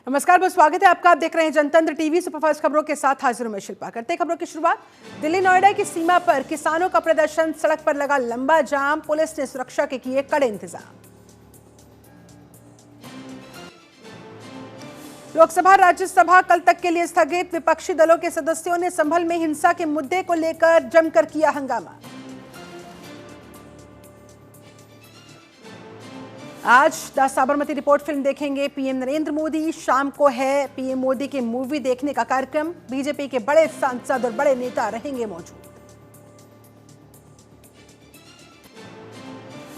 नमस्कार, बहुत स्वागत है आपका। आप देख रहे हैं जनतंत्र टीवी। सुपरफास्ट खबरों के साथ हाजिर हूं मैं शिल्पा। करते हैं खबरों की शुरुआत। दिल्ली नोएडा की सीमा पर किसानों का प्रदर्शन, सड़क पर लगा लंबा जाम, पुलिस ने सुरक्षा के किए कड़े इंतजाम। लोकसभा राज्यसभा कल तक के लिए स्थगित, विपक्षी दलों के सदस्यों ने संभल में हिंसा के मुद्दे को लेकर जमकर किया हंगामा। आज द साबरमती रिपोर्ट फिल्म देखेंगे पीएम नरेंद्र मोदी। शाम को है पीएम मोदी के मूवी देखने का कार्यक्रम। बीजेपी के बड़े सांसद और बड़े नेता रहेंगे मौजूद।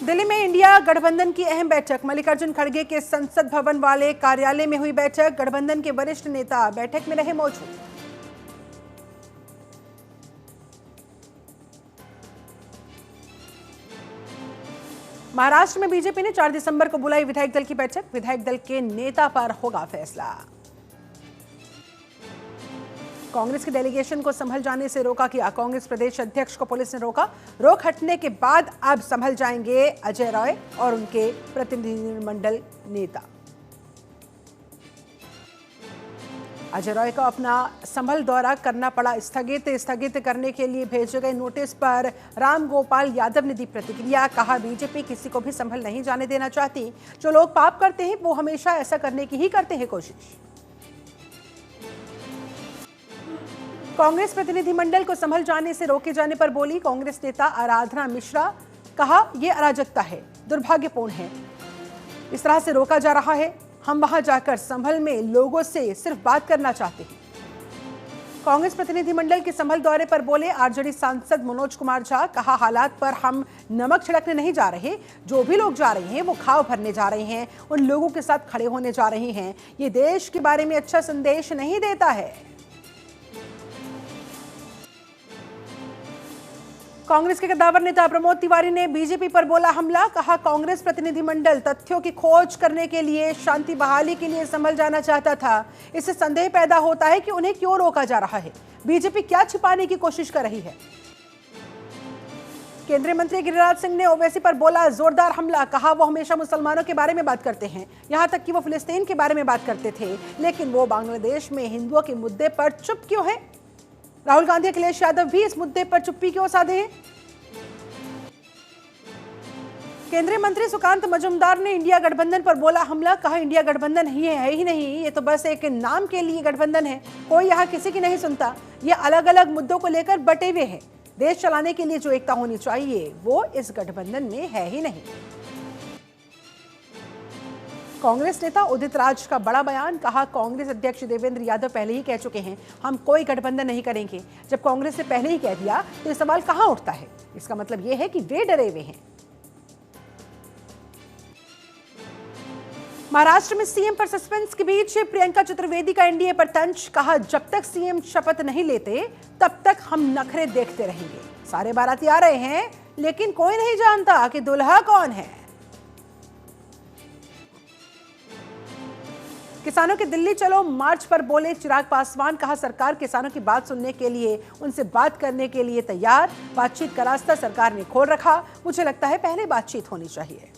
दिल्ली में इंडिया गठबंधन की अहम बैठक, मल्लिकार्जुन खड़गे के संसद भवन वाले कार्यालय में हुई बैठक। गठबंधन के वरिष्ठ नेता बैठक में रहे मौजूद। महाराष्ट्र में बीजेपी ने 4 दिसंबर को बुलाई विधायक दल की बैठक। विधायक दल के नेता पर होगा फैसला। कांग्रेस के डेलीगेशन को संभल जाने से रोका गया। कांग्रेस प्रदेश अध्यक्ष को पुलिस ने रोका। रोक हटने के बाद अब संभल जाएंगे अजय रॉय और उनके प्रतिनिधिमंडल नेता। अजय रॉय को अपना संभल दौरा करना पड़ा स्थगित करने के लिए भेजे गए नोटिस पर राम गोपाल यादव ने दी प्रतिक्रिया। कहा, बीजेपी किसी को भी संभल नहीं जाने देना चाहती। जो लोग पाप करते हैं वो हमेशा ऐसा करने की ही करते हैं कोशिश। कांग्रेस प्रतिनिधिमंडल को संभल जाने से रोके जाने पर बोली कांग्रेस नेता आराधना मिश्रा। कहा, यह अराजकता है, दुर्भाग्यपूर्ण है, इस तरह से रोका जा रहा है। हम वहां जाकर संभल में लोगों से सिर्फ बात करना चाहते हैं। कांग्रेस प्रतिनिधिमंडल के संभल दौरे पर बोले आरजेडी सांसद मनोज कुमार झा। कहा, हालात पर हम नमक छिड़कने नहीं जा रहे। जो भी लोग जा रहे हैं वो घाव भरने जा रहे हैं, उन लोगों के साथ खड़े होने जा रहे हैं। ये देश के बारे में अच्छा संदेश नहीं देता है। कांग्रेस के कद्दावर नेता प्रमोद तिवारी ने बीजेपी पर बोला हमला। कहा, कांग्रेस प्रतिनिधिमंडल तथ्यों की खोज करने के लिए, शांति बहाली के लिए संभल जाना चाहता था। इससे संदेह पैदा होता है कि उन्हें क्यों रोका जा रहा है। बीजेपी क्या छिपाने की कोशिश कर रही है। केंद्रीय मंत्री गिरिराज सिंह ने ओवैसी पर बोला जोरदार हमला। कहा, वो हमेशा मुसलमानों के बारे में बात करते हैं, यहां तक कि वो फिलिस्तीन के बारे में बात करते थे, लेकिन वो बांग्लादेश में हिंदुओं के मुद्दे पर चुप क्यों है। राहुल गांधी, अखिलेश यादव भी इस मुद्दे पर चुप्पी क्यों साधे हैं। केंद्रीय मंत्री सुकांत मजूमदार ने इंडिया गठबंधन पर बोला हमला। कहा, इंडिया गठबंधन है ही नहीं, ये तो बस एक नाम के लिए गठबंधन है। कोई यहाँ किसी की नहीं सुनता। ये अलग अलग मुद्दों को लेकर बटे हुए हैं। देश चलाने के लिए जो एकता होनी चाहिए वो इस गठबंधन में है ही नहीं। कांग्रेस नेता उदित राज का बड़ा बयान। कहा, कांग्रेस अध्यक्ष देवेंद्र यादव पहले ही कह चुके हैं हम कोई गठबंधन नहीं करेंगे। जब कांग्रेस ने पहले ही कह दिया तो ये सवाल कहां उठता है। इसका मतलब यह है कि वे डरे हुए हैं। महाराष्ट्र में सीएम पर सस्पेंस के बीच प्रियंका चतुर्वेदी का एनडीए पर तंज। कहा, जब तक सीएम शपथ नहीं लेते तब तक हम नखरे देखते रहेंगे। सारे बाराती आ रहे हैं लेकिन कोई नहीं जानता कि दुल्हा कौन है। किसानों के दिल्ली चलो मार्च पर बोले चिराग पासवान। कहा, सरकार किसानों की बात सुनने के लिए, उनसे बात करने के लिए तैयार। बातचीत का रास्ता सरकार ने खोल रखा। मुझे लगता है पहले बातचीत होनी चाहिए।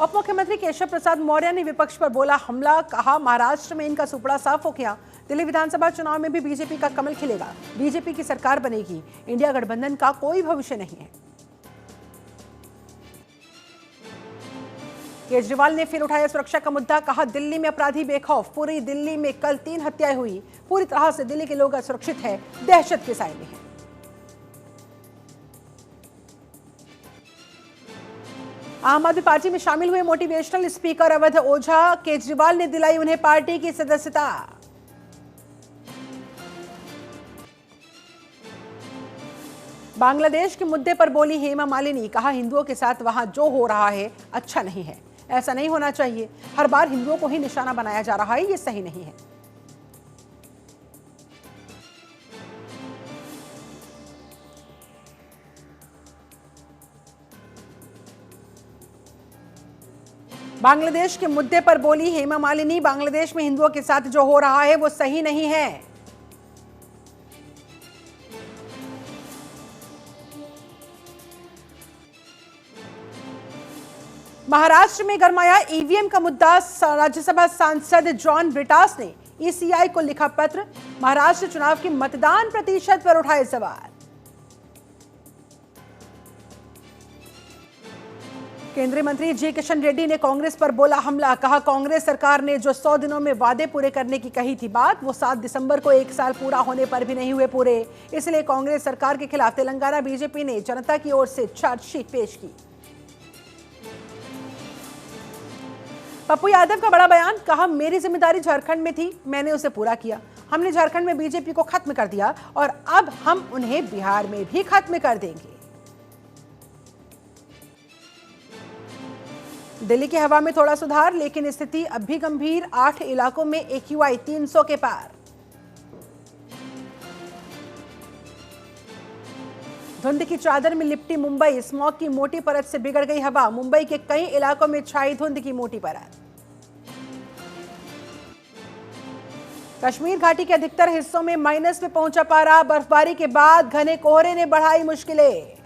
उप मुख्यमंत्री केशव प्रसाद मौर्य ने विपक्ष पर बोला हमला। कहा, महाराष्ट्र में इनका सुपड़ा साफ हो गया। दिल्ली विधानसभा चुनाव में भी बीजेपी का कमल खिलेगा। बीजेपी की सरकार बनेगी। इंडिया गठबंधन का कोई भविष्य नहीं है। केजरीवाल ने फिर उठाया सुरक्षा का मुद्दा। कहा, दिल्ली में अपराधी बेखौफ। पूरी दिल्ली में कल 3 हत्याएं हुई। पूरी तरह से दिल्ली के लोग असुरक्षित हैं, दहशत के साए में हैं। आम आदमी पार्टी में शामिल हुए मोटिवेशनल स्पीकर अवध ओझा। केजरीवाल ने दिलाई उन्हें पार्टी की सदस्यता। बांग्लादेश के मुद्दे पर बोली हेमा मालिनी। कहा, हिंदुओं के साथ वहां जो हो रहा है अच्छा नहीं है, ऐसा नहीं होना चाहिए। हर बार हिंदुओं को ही निशाना बनाया जा रहा है, ये सही नहीं है। बांग्लादेश के मुद्दे पर बोली हेमा मालिनी। बांग्लादेश में हिंदुओं के साथ जो हो रहा है वो सही नहीं है। महाराष्ट्र में गरमाया ईवीएम का मुद्दा। राज्यसभा सांसद जॉन ब्रिटास ने ईसीआई को लिखा पत्र। महाराष्ट्र चुनाव के मतदान प्रतिशत पर उठाए सवाल। केंद्रीय मंत्री जी किशन रेड्डी ने कांग्रेस पर बोला हमला। कहा, कांग्रेस सरकार ने जो 100 दिनों में वादे पूरे करने की कही थी बात, वो 7 दिसंबर को 1 साल पूरा होने पर भी नहीं हुए पूरे। इसलिए कांग्रेस सरकार के खिलाफ तेलंगाना बीजेपी ने जनता की ओर से चार्जशीट पेश की। पप्पू यादव का बड़ा बयान। कहा, मेरी जिम्मेदारी झारखंड में थी, मैंने उसे पूरा किया। हमने झारखंड में बीजेपी को खत्म कर दिया और अब हम उन्हें बिहार में भी खत्म कर देंगे। दिल्ली की हवा में थोड़ा सुधार, लेकिन स्थिति अब भी गंभीर। 8 इलाकों में AQI 300 के पार। धुंध की चादर में लिपटी मुंबई। स्मॉग की मोटी परत से बिगड़ गई हवा। मुंबई के कई इलाकों में छाई धुंध की मोटी परत। कश्मीर घाटी के अधिकतर हिस्सों में माइनस में पहुंचा पारा। बर्फबारी के बाद घने कोहरे ने बढ़ाई मुश्किलें।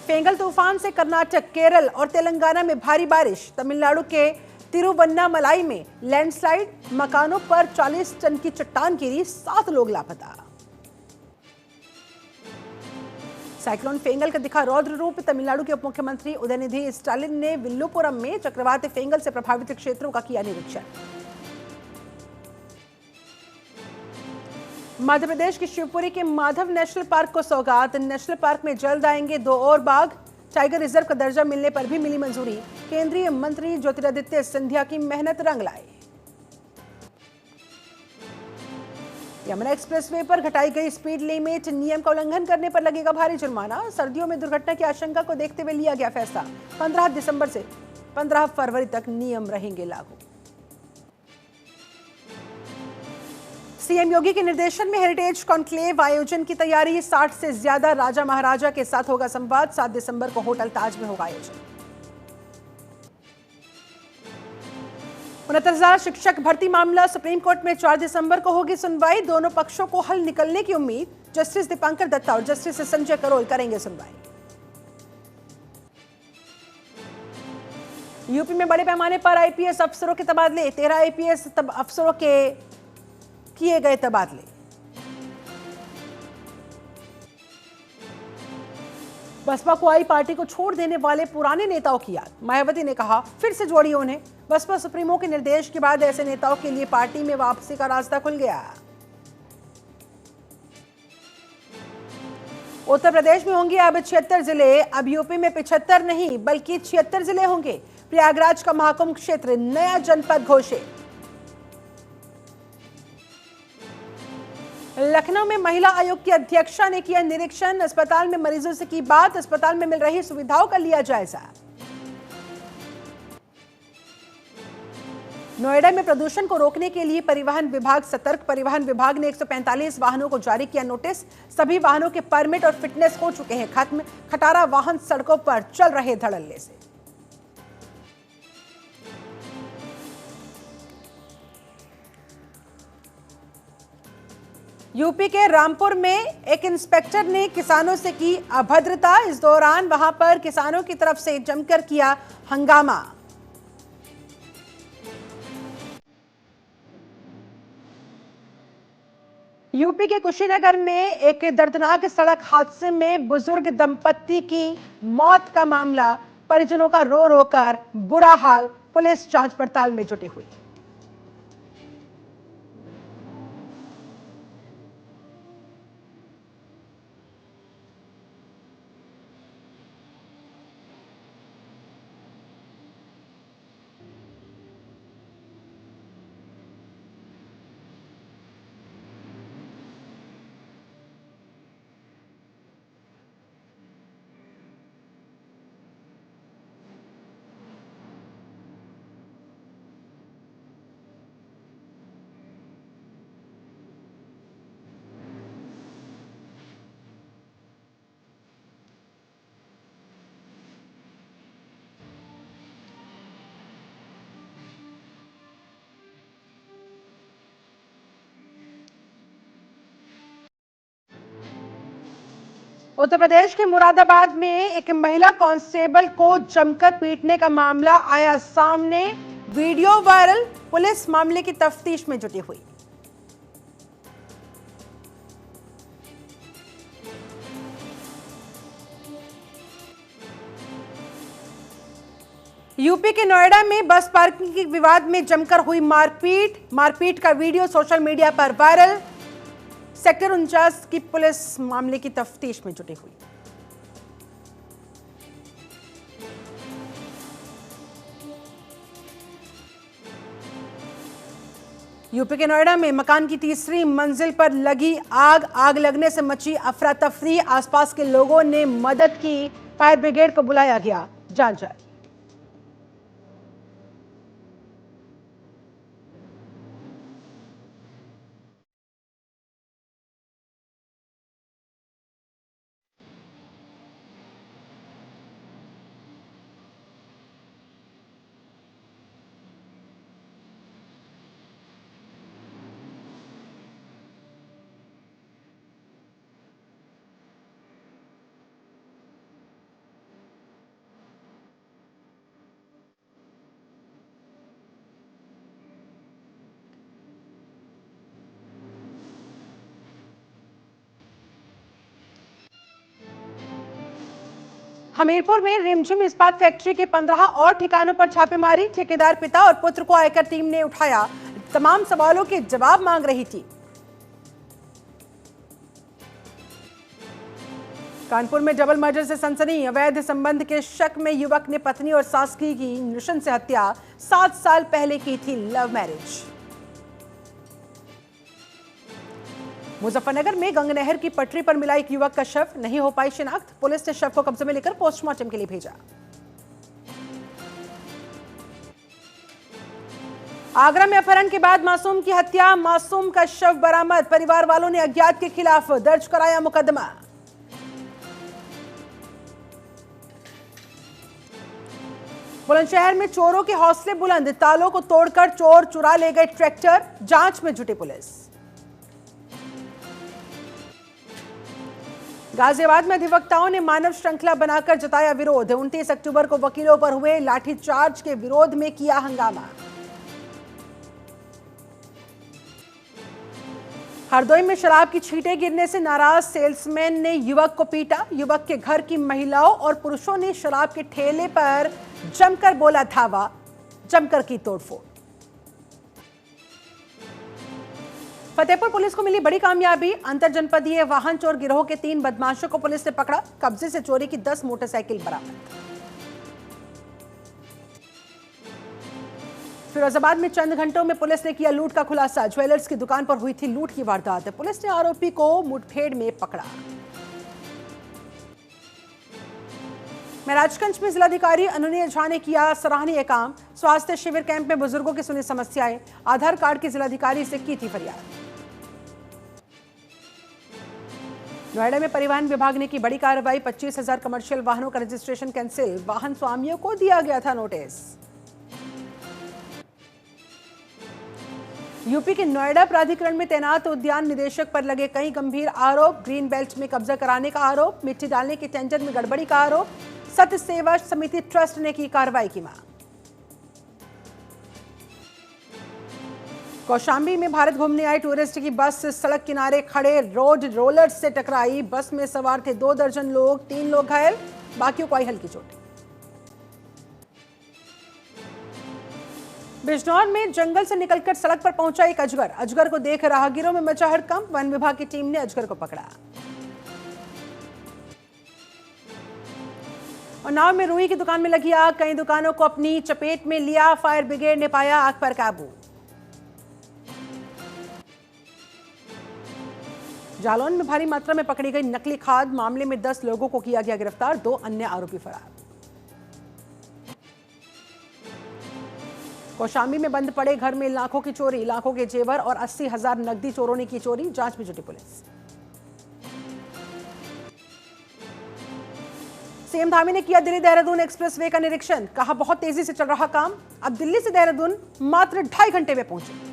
फेंगल तूफान से कर्नाटक, केरल और तेलंगाना में भारी बारिश। तमिलनाडु के तिरुवन्नामलाई में लैंडस्लाइड। मकानों पर 40 टन की चट्टान गिरी, 7 लोग लापता। साइक्लोन फेंगल का दिखा रौद्र रूप। तमिलनाडु के उप मुख्यमंत्री उदयनिधि स्टालिन ने विल्लुपुरम में चक्रवात फेंगल से प्रभावित क्षेत्रों का किया निरीक्षण। मध्य प्रदेश की शिवपुरी के माधव नेशनल पार्क को सौगात। नेशनल पार्क में जल्द आएंगे 2 और बाघ। टाइगर रिजर्व का दर्जा मिलने पर भी मिली मंजूरी। केंद्रीय मंत्री ज्योतिरादित्य सिंधिया की मेहनत रंग लाई। यमुना एक्सप्रेसवे पर घटाई गई स्पीड लिमिट। नियम का उल्लंघन करने पर लगेगा भारी जुर्माना। सर्दियों में दुर्घटना की आशंका को देखते हुए लिया गया फैसला। 15 दिसंबर से 15 फरवरी तक नियम रहेंगे लागू। सीएम योगी के निर्देशन में हेरिटेज कॉन्क्लेव आयोजन की तैयारी। 60 से ज्यादा राजा महाराजा के साथ होगा संवाद। 7 दिसंबर को होटल ताज में होगा आयोजन। 69,000 शिक्षक भर्ती मामला। सुप्रीम कोर्ट में 4 दिसंबर को होगी सुनवाई। दोनों पक्षों को हल निकलने की उम्मीद। जस्टिस दीपांकर दत्ता और जस्टिस संजय करोल करेंगे सुनवाई। यूपी में बड़े पैमाने पर आईपीएस अफसरों के तबादले। 13 आईपीएस अफसरों के किए गए तबादले। बसपा को आई पार्टी को छोड़ देने वाले पुराने नेताओं की याद। मायावती ने कहा, फिर से जोड़िए उन्हें। बसपा सुप्रीमो के निर्देश के बाद ऐसे नेताओं के लिए पार्टी में वापसी का रास्ता खुल गया। उत्तर प्रदेश में होंगे अब 76 जिले। अब यूपी में 75 नहीं बल्कि 76 जिले होंगे। प्रयागराज का महाकुंभ क्षेत्र नया जनपद घोषित। लखनऊ में महिला आयोग की अध्यक्षा ने किया निरीक्षण। अस्पताल में मरीजों से की बात। अस्पताल में मिल रही सुविधाओं का लिया जायजा। नोएडा में प्रदूषण को रोकने के लिए परिवहन विभाग सतर्क। परिवहन विभाग ने 145 वाहनों को जारी किया नोटिस। सभी वाहनों के परमिट और फिटनेस हो चुके हैं खत्म। खटारा वाहन सड़कों पर चल रहे धड़ल्ले से। यूपी के रामपुर में एक इंस्पेक्टर ने किसानों से की अभद्रता। इस दौरान वहां पर किसानों की तरफ से जमकर किया हंगामा। यूपी के कुशीनगर में एक दर्दनाक सड़क हादसे में बुजुर्ग दंपत्ति की मौत का मामला। परिजनों का रो रो कर बुरा हाल। पुलिस जांच पड़ताल में जुटी हुई। उत्तर प्रदेश के मुरादाबाद में एक महिला कांस्टेबल को जमकर पीटने का मामला आया सामने। वीडियो वायरल, पुलिस मामले की तफ्तीश में जुटी हुई। यूपी के नोएडा में बस पार्किंग के विवाद में जमकर हुई मारपीट का वीडियो सोशल मीडिया पर वायरल। सेक्टर 49 की पुलिस मामले की तफ्तीश में जुटी हुई। यूपी के नोएडा में मकान की तीसरी मंजिल पर लगी आग लगने से मची अफरा तफरी। आसपास के लोगों ने मदद की, फायर ब्रिगेड को बुलाया गया। जांच जारी। हमीरपुर में रिमझिम इस्पात फैक्ट्री के 15 और ठिकानों पर छापेमारी। ठेकेदार पिता और पुत्र को आयकर टीम ने उठाया। तमाम सवालों के जवाब मांग रही थी। कानपुर में डबल मर्डर से सनसनी। अवैध संबंध के शक में युवक ने पत्नी और सास की नृशंस से हत्या। 7 साल पहले की थी लव मैरिज। मुजफ्फरनगर में गंगनहर की पटरी पर मिला एक युवक का शव, नहीं हो पाई शिनाख्त। पुलिस ने शव को कब्जे में लेकर पोस्टमार्टम के लिए भेजा। आगरा में अपहरण के बाद मासूम की हत्या, मासूम का शव बरामद। परिवार वालों ने अज्ञात के खिलाफ दर्ज कराया मुकदमा। बुलंदशहर में चोरों के हौसले बुलंद। तालों को तोड़कर चोर चुरा ले गए ट्रैक्टर। जांच में जुटी पुलिस। गाजियाबाद में अधिवक्ताओं ने मानव श्रृंखला बनाकर जताया विरोध। 29 अक्टूबर को वकीलों पर हुए लाठीचार्ज के विरोध में किया हंगामा। हरदोई में शराब की छींटें गिरने से नाराज सेल्समैन ने युवक को पीटा। युवक के घर की महिलाओं और पुरुषों ने शराब के ठेले पर जमकर बोला धावा, जमकर की तोड़फोड़। फतेहपुर पुलिस को मिली बड़ी कामयाबी। अंतर जनपदीय वाहन चोर गिरोह के 3 बदमाशों को पुलिस ने पकड़ा। कब्जे से चोरी की 10 मोटरसाइकिल बरामद। फिरोजाबाद में चंद घंटों में पुलिस ने किया लूट का खुलासा। ज्वेलर्स की दुकान पर हुई थी लूट की वारदात। पुलिस ने आरोपी को मुठभेड़ में पकड़ा। महराजगंज में जिलाधिकारी अनुनय झा ने किया सराहनीय काम। स्वास्थ्य शिविर कैंप में बुजुर्गों की सुनी समस्याएं। आधार कार्ड की जिलाधिकारी से की थी फरियाद। नोएडा में परिवहन विभाग ने की बड़ी कार्रवाई। 25,000 कमर्शियल वाहनों का रजिस्ट्रेशन कैंसिल। वाहन स्वामियों को दिया गया था नोटिस। यूपी के नोएडा प्राधिकरण में तैनात उद्यान निदेशक पर लगे कई गंभीर आरोप। ग्रीन बेल्ट में कब्जा कराने का आरोप, मिट्टी डालने के टेंडर में गड़बड़ी का आरोप। सत्य सेवा समिति ट्रस्ट ने की कार्रवाई की मांग। कौशाम्बी में भारत घूमने आए टूरिस्ट की बस सड़क किनारे खड़े रोड रोलर्स से टकराई। बस में सवार थे 2 दर्जन लोग, 3 लोग घायल, बाकियों को आई हल्की चोट। बिजनौर में जंगल से निकलकर सड़क पर पहुंचा एक अजगर। अजगर को देख राहगीरों में मचा हड़कंप। वन विभाग की टीम ने अजगर को पकड़ा। उन्नाव में रुई की दुकान में लगी आग, कई दुकानों को अपनी चपेट में लिया। फायर ब्रिगेड ने पाया आग पर काबू। जालौन में भारी मात्रा में पकड़ी गई नकली खाद, मामले में 10 लोगों को किया गया गिरफ्तार। 2 अन्य आरोपी फरार। कौशाम्बी में बंद पड़े घर में लाखों की चोरी, लाखों के जेवर और 80,000 नकदी चोरों ने की चोरी। जांच में जुटी पुलिस। सीएम धामी ने किया दिल्ली देहरादून एक्सप्रेसवे का निरीक्षण। कहा बहुत तेजी से चल रहा काम। अब दिल्ली से देहरादून मात्र 2.5 घंटे में पहुंचे।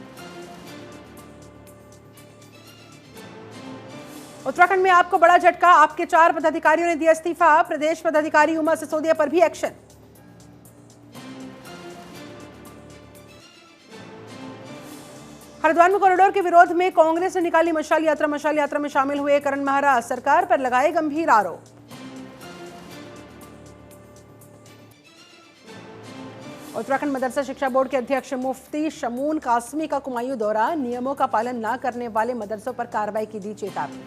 उत्तराखंड में आपको बड़ा झटका, आपके 4 पदाधिकारियों ने दिया इस्तीफा। प्रदेश पदाधिकारी उमा सिसोदिया पर भी एक्शन। हरिद्वार में कॉरिडोर के विरोध में कांग्रेस ने निकाली मशाल यात्रा। मशाल यात्रा में शामिल हुए करण महाराज, सरकार पर लगाए गंभीर आरोप। उत्तराखंड मदरसा शिक्षा बोर्ड के अध्यक्ष मुफ्ती शमून कासमी का कुमायूं दौरा, नियमों का पालन न करने वाले मदरसों पर कार्रवाई की दी चेतावनी।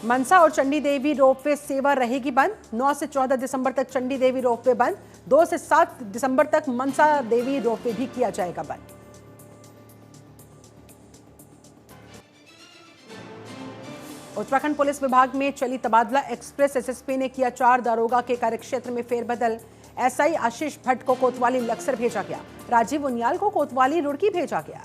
मनसा और चंडी देवी रोपवे सेवा रहेगी बंद। 9 से 14 दिसंबर तक चंडी देवी रोपवे बंद। 2 से 7 दिसंबर तक मनसा देवी रोपवे भी किया जाएगा बंद। उत्तराखंड पुलिस विभाग में चली तबादला एक्सप्रेस। एसएसपी ने किया 4 दारोगा के कार्यक्षेत्र में फेरबदल। एसआई आशीष भट्ट को कोतवाली लक्सर भेजा गया। राजीव उनियाल को कोतवाली रुड़की भेजा गया।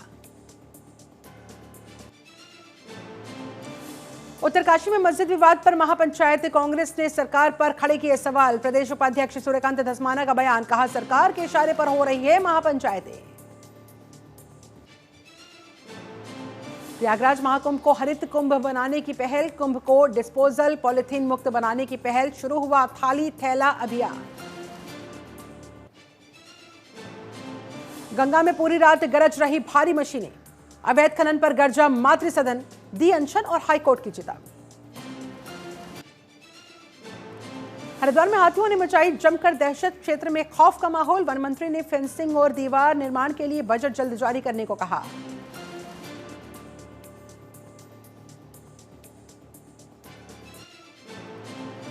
उत्तरकाशी में मस्जिद विवाद पर महापंचायत। कांग्रेस ने सरकार पर खड़े किए सवाल। प्रदेश उपाध्यक्ष सूर्यकांत धस्माना का बयान, कहा सरकार के इशारे पर हो रही है महापंचायतें। प्रयागराज महाकुंभ को हरित कुंभ बनाने की पहल। कुंभ को डिस्पोजल पॉलिथीन मुक्त बनाने की पहल। शुरू हुआ थाली थैला अभियान। गंगा में पूरी रात गरज रही भारी मशीनें। अवैध खनन पर गर्जा मातृ सदन, दी अनशन और हाईकोर्ट की चेतावनी। हरिद्वार में हाथियों ने मचाई जमकर दहशत। क्षेत्र में खौफ का माहौल। वन मंत्री ने फेंसिंग और दीवार निर्माण के लिए बजट जल्द जारी करने को कहा।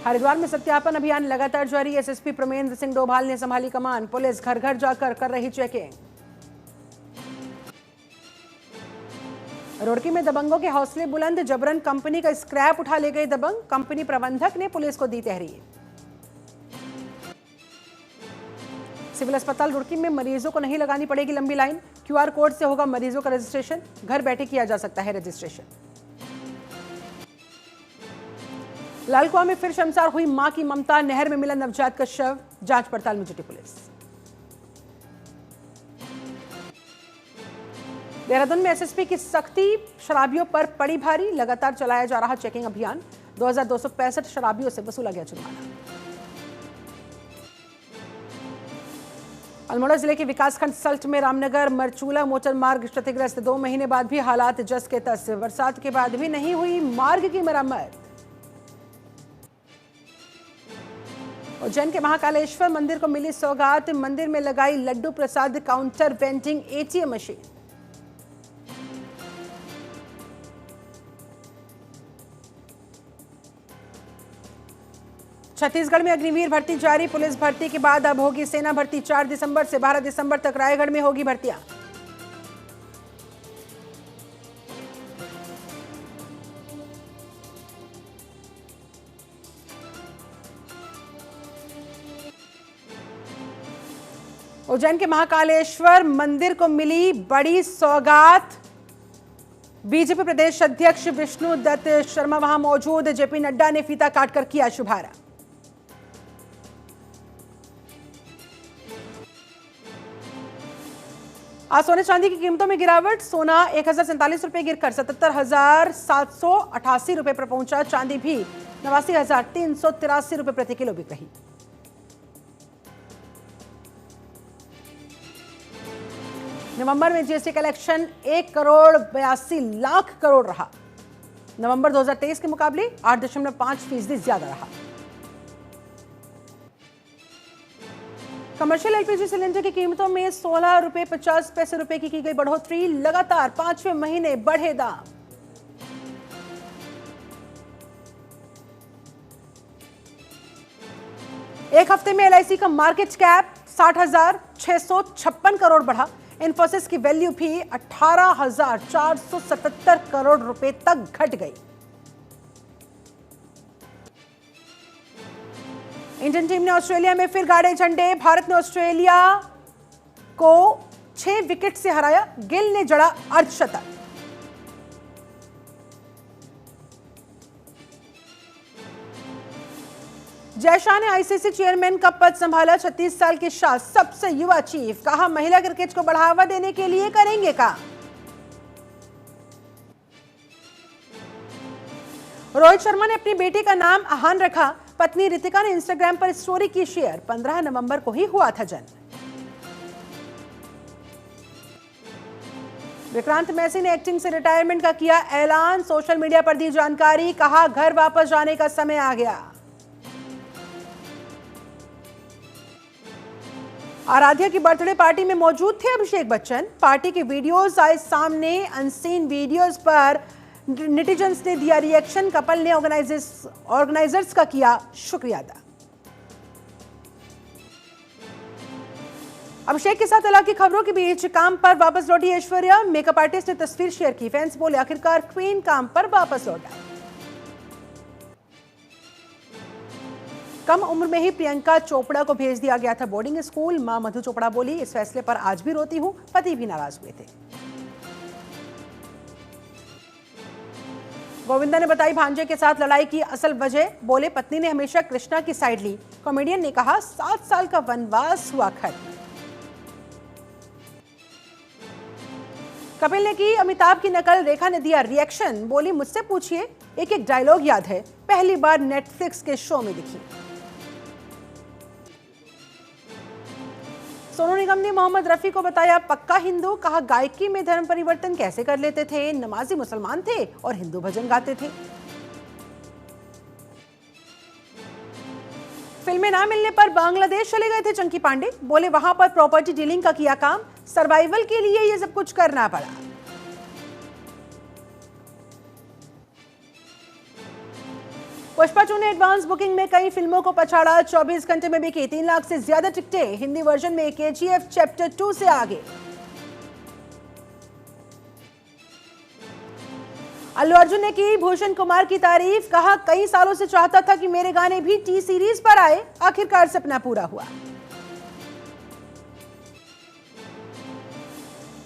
हरिद्वार में सत्यापन अभियान लगातार जारी। एसएसपी प्रमेंद्र सिंह डोभाल ने संभाली कमान। पुलिस घर घर जाकर कर रही चेकिंग। रुड़की में दबंगों के हौसले बुलंद। जबरन कंपनी का स्क्रैप उठा ले गए दबंग। कंपनी प्रबंधक ने पुलिस को दी तहरीर। सिविल अस्पताल रुड़की में मरीजों को नहीं लगानी पड़ेगी लंबी लाइन। क्यूआर कोड से होगा मरीजों का रजिस्ट्रेशन। घर बैठे किया जा सकता है रजिस्ट्रेशन। लालकुआ में फिर शर्मसार हुई मां की ममता। नहर में मिला नवजात का शव। जांच पड़ताल में जुटी पुलिस। देहरादून में एसएसपी की सख्ती। शराबियों पर पड़ी भारी। लगातार चलाया जा रहा चेकिंग अभियान। 2265 शराबियों से वसूला गया जुर्माना। अल्मोड़ा जिले के विकासखंड सल्ट में रामनगर मरचूला मोटर मार्ग क्षतिग्रस्त। 2 महीने बाद भी हालात जस के तस। बरसात के बाद भी नहीं हुई मार्ग की मरम्मत। उज्जैन के महाकालेश्वर मंदिर को मिली सौगात। मंदिर में लगाई लड्डू प्रसाद counter vending ATM machine. Chhattisgarh में अग्निवीर भर्ती जारी। पुलिस भर्ती के बाद अब होगी सेना भर्ती। 4 दिसंबर से 12 दिसंबर तक रायगढ़ में होगी भर्तियां। उज्जैन के महाकालेश्वर मंदिर को मिली बड़ी सौगात। बीजेपी प्रदेश अध्यक्ष विष्णु दत्त शर्मा वहां मौजूद। जेपी नड्डा ने फीता काटकर किया शुभारंभ। आज सोने चांदी की कीमतों में गिरावट। सोना 1047 रुपए गिरकर 77,788 रुपए पर पहुंचा। चांदी भी 89,383 रुपए प्रति किलो बिक रही। नवंबर में जीएसटी कलेक्शन 1,82,00,000 करोड़ रहा। नवंबर 2023 के मुकाबले 8.5% ज्यादा रहा। कमर्शियल एलपीजी सिलेंडर की कीमतों में 16 रुपए 50 पैसे रुपए की गई बढ़ोतरी। लगातार 5वें महीने बढ़े दाम। एक हफ्ते में एलआईसी का मार्केट कैप 60,656 करोड़ बढ़ा। इन्फोसिस की वैल्यू भी 18,477 करोड़ रुपए तक घट गई। इंडियन टीम ने ऑस्ट्रेलिया में फिर गाड़े झंडे। भारत ने ऑस्ट्रेलिया को 6 विकेट से हराया। गिल ने जड़ा अर्धशतक। जय शाह ने आईसीसी चेयरमैन का पद संभाला। 36 साल के शाह सबसे युवा चीफ। कहा महिला क्रिकेट को बढ़ावा देने के लिए करेंगे काम। रोहित शर्मा ने अपनी बेटी का नाम आहान रखा। पत्नी रितिका ने इंस्टाग्राम पर स्टोरी की शेयर। 15 नवंबर को ही हुआ था जन्म। विक्रांत मैसी ने एक्टिंग से रिटायरमेंट का किया ऐलान। सोशल मीडिया पर दी जानकारी, कहा घर वापस जाने का समय आ गया। आराध्या की बर्थडे पार्टी में मौजूद थे अभिषेक बच्चन। पार्टी के वीडियोस आए सामने। अनसीन वीडियोस पर नेटिजन्स ने दिया रिएक्शन। कपल ने ऑर्गेनाइजर्स का किया शुक्रिया अदा। अभिषेक के साथ अलग की खबरों के बीच काम पर वापस लौटी ऐश्वर्या। मेकअप आर्टिस्ट ने तस्वीर शेयर की। फैंस बोले आखिरकार क्वीन काम पर वापस लौट आई। कम उम्र में ही प्रियंका चोपड़ा को भेज दिया गया था बोर्डिंग स्कूल। मां मधु चोपड़ा बोली, इस फैसले पर आज भी रोती हूं। पति भी नाराज हुए थे। गोविंदा ने बताई भांजे के साथ लड़ाई की असल वजह। बोले पत्नी ने हमेशा कृष्णा की साइड ली। कॉमेडियन ने कहा 7 साल का वनवास हुआ खत्म। कपिल ने की अमिताभ की नकल। रेखा ने दिया रिएक्शन। बोली मुझसे पूछिए, एक एक डायलॉग याद है। पहली बार नेटफ्लिक्स के शो में दिखी। सोनू निगम ने मोहम्मद रफी को बताया पक्का हिंदू। कहा गायकी में धर्म परिवर्तन कैसे कर लेते थे। नमाजी मुसलमान थे और हिंदू भजन गाते थे। फिल्में ना मिलने पर बांग्लादेश चले गए थे चंकी पांडे। बोले वहां पर प्रॉपर्टी डीलिंग का किया काम। सर्वाइवल के लिए ये सब कुछ करना पड़ा। पुष्पा 2 ने एडवांस बुकिंग में कई फिल्मों को पछाड़ा। 24 घंटे में बिकी 3 लाख से ज्यादा टिकटें। हिंदी वर्जन में KGF चैप्टर 2 से आगे। अल्लू अर्जुन ने की भूषण कुमार की तारीफ। कहा कई सालों से चाहता था कि मेरे गाने भी टी सीरीज पर आए। आखिरकार सपना पूरा हुआ।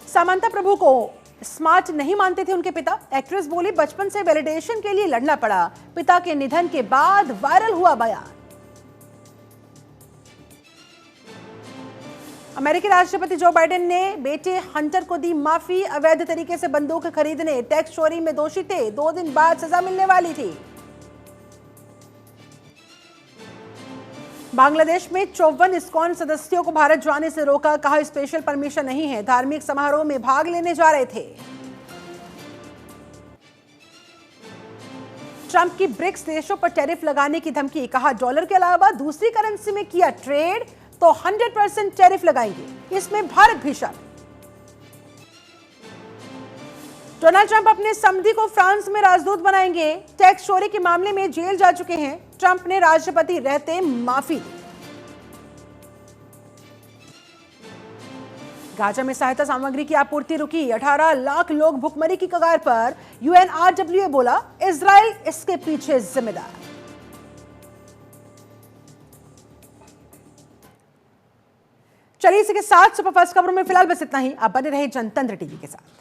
सामंता प्रभु को स्मार्ट नहीं मानते थे उनके पिता। एक्ट्रेस बोली बचपन से वैलिडेशन के लिए लड़ना पड़ा। पिता के निधन के बाद वायरल हुआ बयान। अमेरिकी राष्ट्रपति जो बाइडेन ने बेटे हंटर को दी माफी। अवैध तरीके से बंदूक खरीदने, टैक्स चोरी में दोषी थे। 2 दिन बाद सजा मिलने वाली थी। बांग्लादेश में 54 इस्कॉन सदस्यों को भारत जाने से रोका। कहा स्पेशल परमिशन नहीं है, धार्मिक समारोह में भाग लेने जा रहे थे। ट्रंप की ब्रिक्स देशों पर टैरिफ लगाने की धमकी। कहा डॉलर के अलावा दूसरी करेंसी में किया ट्रेड तो 100% टैरिफ लगाएंगे। इसमें भारत भी शामिल। डोनाल्ड ट्रंप अपने समधी को फ्रांस में राजदूत बनाएंगे। टैक्स चोरी के मामले में जेल जा चुके हैं। ट्रंप ने राष्ट्रपति रहते माफी दी। गाजा में सहायता सामग्री की आपूर्ति रुकी। 18 लाख लोग भुखमरी की कगार पर। UNRWA बोला इजराइल इसके पीछे जिम्मेदार। चलिए इसी के साथ सुपरफास्ट खबरों में फिलहाल बस इतना ही। आप बने रहे जनतंत्र टीवी के साथ।